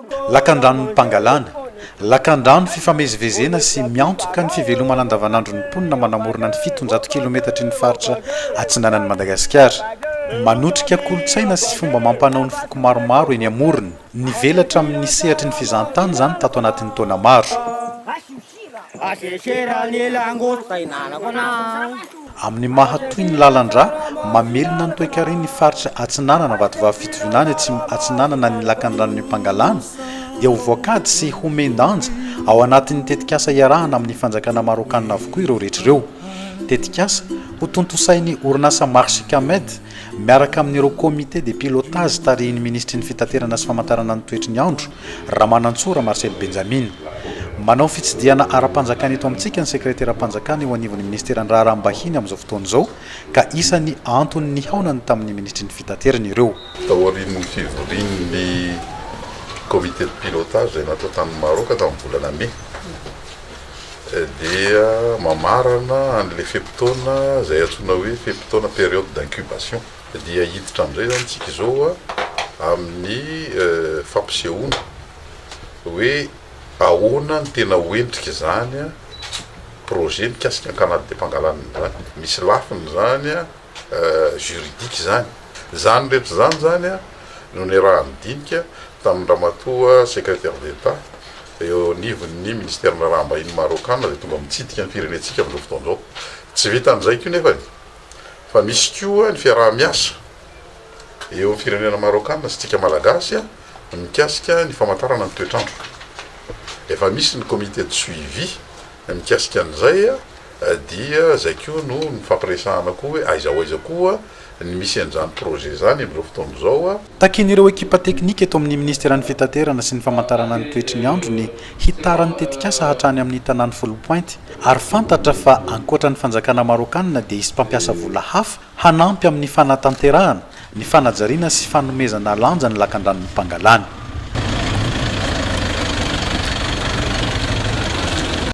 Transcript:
Lakan-dranon'ny Pangalana. Lakan-drano fifamezivezena sy miantoka ny fivelomana andavanandro ny mponina manamorona ny 700 kilometatra ny faritra atsinanan'i Madagasikara. Manotrika kolotsaina sy fomba mampanao ny foko maromaro eny amorona. Nivelatra amin'ny sehatry ny fizahantany zany tato anatin'ny taona maro. Amin'ny mahatoy ny lalandra mamelona ny toekariny ny faritra atsinanana vatovavy fitovinany atsinanana ny lakan-dranon'ny Pangalana dia ho voakady sy homendanja ao anatin'ny tetikasa iarahana amin'ny fanjakana marokanina avokoa ireo rehetra ireo. Tetikasa ho tontosain'ny orinasa Marsika Med miaraka amin'ireo comité de pilotage tarihin'ny ministry ny fitaterana sy famantarana ny toetry ny andro Ramanantsora Marcel Benjamin. Manao fitsidiana ara-panjakana eto amintsika ny sekretera-panjakana eo anivon'ny ministeran raharaham-bahiny amin'izao fotoana izao ka isan'ny antony ny haonany tamin'ny ministry ny fitaterana ireo. Taorian'ny fivorian'ny comité de pilotage izay natao tamin'ny Maroc tamin'ny volana Mai dia mamarana an'ilay fepitaona izay antsoina hoe fepitaona période d'incubation dia hiditra amin'izay zany tsika izao amin'ny fampisehoana hoe ahoana ny tena hoentrika zany projet mikasika ny Canada de Pangalana zany. Misy lafiny zany juridique zany rehetra zany no ny raha nidinika tamin'ny ramatoa secrétaire d'État eo anivon'ny ministère na raha-mbahiny marokana dia tonga mitsidika ny firenentsika amin'izao fotoana izao. Tsy vitan'izay koa nefa fa misy koa ny fiaraha-miasa eo amin'ny firenena marokana sy tsika malagasy mikasika ny famantarana ny toetrandro. Efa misy ny comité de suivi mikasika an'izay dia zay koa no nifampiresahana koa hoe aiza koa ny misy an'izany projet zany amin'izao fotoana izao. Takin'ireo ekipa teknika eto amin'ny ministeran'ny fitaterana sy ny famantarana ny toetry ny andro ny hitaran'ny tetikasa hatrany amin'ny tanàny Folopointe ary fantatra fa ankoatra ny fanjakana marokanina dia isy mpampiasa vola hafa hanampy amin'ny fanatanterahana ny fanajariana sy fanomezana lanja ny lakan-dranon'ny Pangalana.